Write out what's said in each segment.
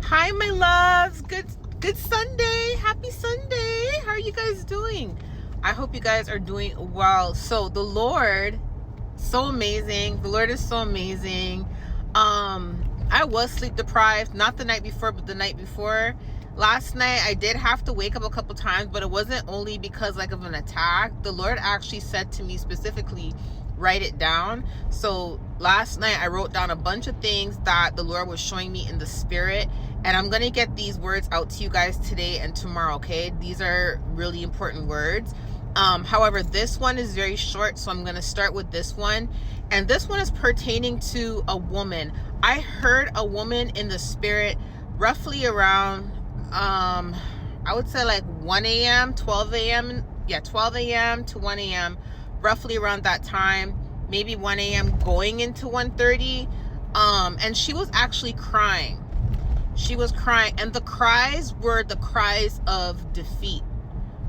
Hi, my loves. Good Sunday. Happy Sunday. How are you guys doing? I hope you guys are doing well. So the Lord, so amazing. The Lord is so amazing. I was sleep deprived, not the night before, but the night before. Last night I did have to wake up a couple times, but it wasn't only because of an attack. The Lord actually said to me specifically, write it down. So last night I wrote down a bunch of things that the Lord was showing me in the spirit, and I'm gonna get these words out to you guys today and tomorrow. Okay, these are really important words. However, this one is very short, so I'm gonna start with this one, and this one is pertaining to a woman. I heard a woman in the spirit roughly around I would say 1 a.m 12 a.m 12 a.m to 1 a.m, roughly around that time, maybe 1 a.m going into 1:30. And she was actually crying. She was crying, and the cries were the cries of defeat,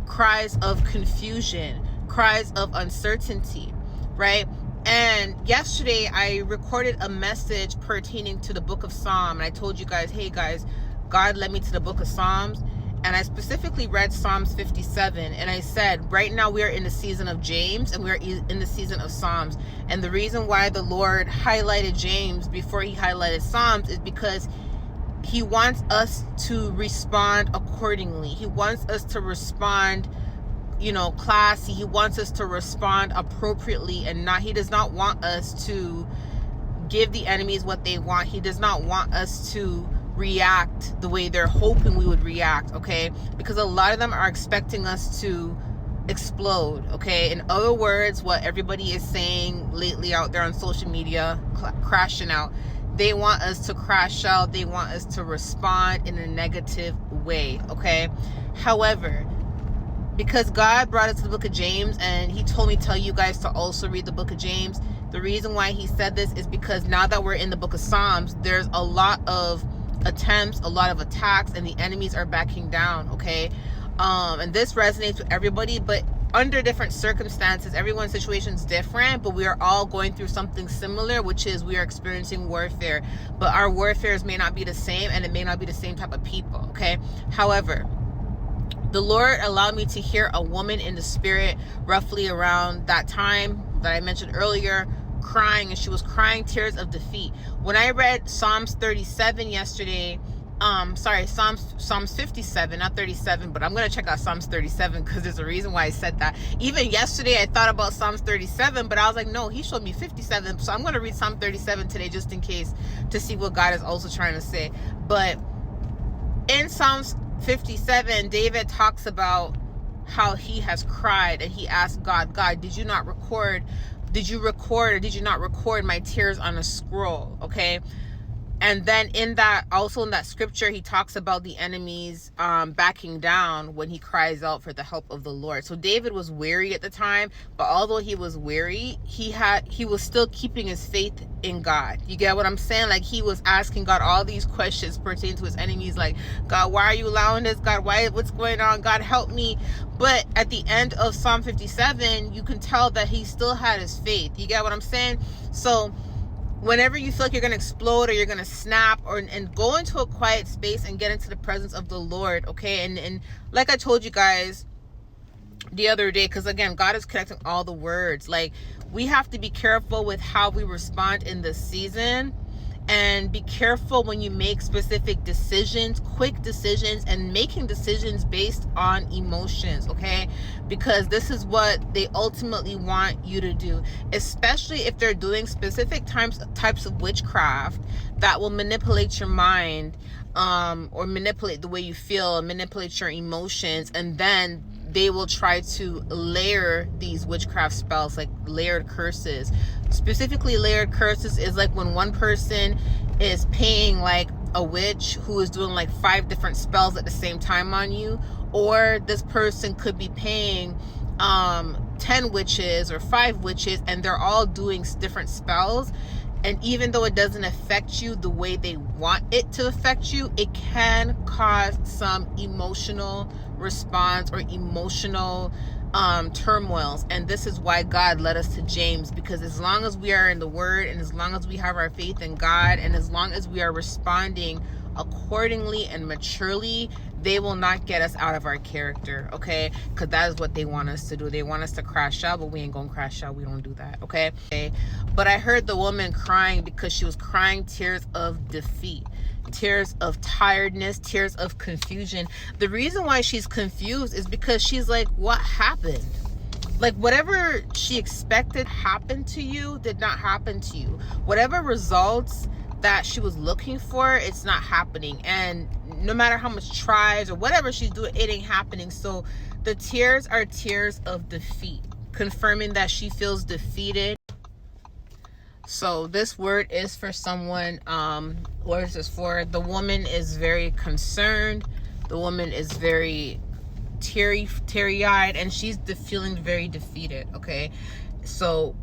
cries of confusion, cries of uncertainty, right? And yesterday I recorded a message pertaining to the book of Psalms, and I told you guys, hey guys, God led me to the book of Psalms, and I specifically read Psalms 57, and I said, right now we are in the season of James, and we are in the season of Psalms. And the reason why the Lord highlighted James before he highlighted Psalms is because he wants us to respond accordingly. He wants us to respond, classy. He wants us to respond appropriately, and he does not want us to give the enemies what they want. He does not want us to react the way they're hoping we would react, okay? Because a lot of them are expecting us to explode, okay? In other words, what everybody is saying lately out there on social media, crashing out, they want us to crash out. They want us to respond in a negative way, okay? However, because God brought us to the book of James, and he told me to tell you guys to also read the book of James, the reason why he said this is because now that we're in the book of Psalms, there's a lot of attempts, a lot of attacks, and the enemies are backing down, okay? And this resonates with everybody, but under different circumstances. Everyone's situation is different, but we are all going through something similar, which is we are experiencing warfare, but our warfares may not be the same, and it may not be the same type of people, okay? However, the Lord allowed me to hear a woman in the spirit roughly around that time that I mentioned earlier, crying, and she was crying tears of defeat. When I read Psalms 37 yesterday, Psalms 57, not 37, but I'm going to check out Psalms 37 because there's a reason why I said that. Even yesterday I thought about Psalms 37, but I was like, no, he showed me 57, so I'm going to read Psalm 37 today just in case, to see what God is also trying to say. But in Psalms 57, David talks about how he has cried, and he asked God, did you record or did you not record my tears on a scroll? Okay. And then in that scripture, he talks about the enemies backing down when he cries out for the help of the Lord. So David was weary at the time, but although he was weary, he was still keeping his faith in God. You get what I'm saying? He was asking God all these questions pertaining to his enemies, like, God, why are you allowing this? God, what's going on? God, help me. But at the end of Psalm 57, you can tell that he still had his faith. You get what I'm saying? So whenever you feel like you're going to explode or you're going to snap, and go into a quiet space and get into the presence of the Lord, okay? And like I told you guys the other day, because again, God is connecting all the words. We have to be careful with how we respond in this season, and be careful when you make specific decisions, quick decisions, and making decisions based on emotions, okay? Because this is what they ultimately want you to do, especially if they're doing specific types of witchcraft that will manipulate your mind, or manipulate the way you feel, manipulate your emotions, and then they will try to layer these witchcraft spells, like layered curses. Specifically, layered curses is when one person is paying a witch who is doing 5 different spells at the same time on you, or this person could be paying 10 witches or 5 witches, and they're all doing different spells. And even though it doesn't affect you the way they want it to affect you, it can cause some emotional response or emotional turmoils. And this is why God led us to James, because as long as we are in the word, and as long as we have our faith in God, and as long as we are responding accordingly and maturely, they will not get us out of our character, okay? Because that is what they want us to do. They want us to crash out, but we ain't gonna crash out. We don't do that, okay? But I heard the woman crying because she was crying tears of defeat, tears of tiredness, tears of confusion. The reason why she's confused is because she's like, what happened? Like, whatever she expected happened to you did not happen to you. Whatever results that she was looking for, it's not happening. And no matter how much tries or whatever she's doing, it ain't happening. So the tears are tears of defeat, confirming that she feels defeated. So this word is for someone. What is this for? The woman is very concerned. The woman is very teary-eyed, and she's feeling very defeated, okay? So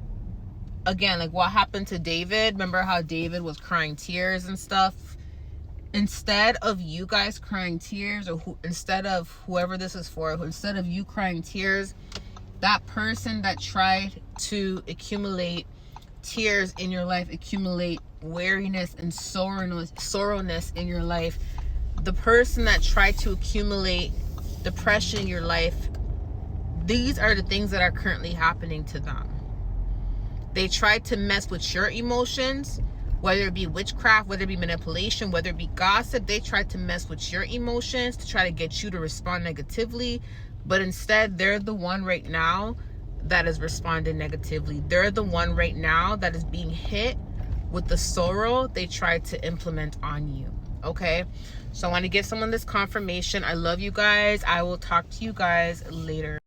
again, like what happened to David, remember how David was crying tears and stuff? Instead of you guys crying tears, or instead of whoever this is for, instead of you crying tears, that person that tried to accumulate tears in your life, accumulate weariness and sorrowness in your life, the person that tried to accumulate depression in your life, these are the things that are currently happening to them. They tried to mess with your emotions, whether it be witchcraft, whether it be manipulation, whether it be gossip. They tried to mess with your emotions to try to get you to respond negatively, but instead they're the one right now that is responding negatively. They're the one right now that is being hit with the sorrow they tried to implement on you, okay? So I want to give someone this confirmation. I love you guys. I will talk to you guys later.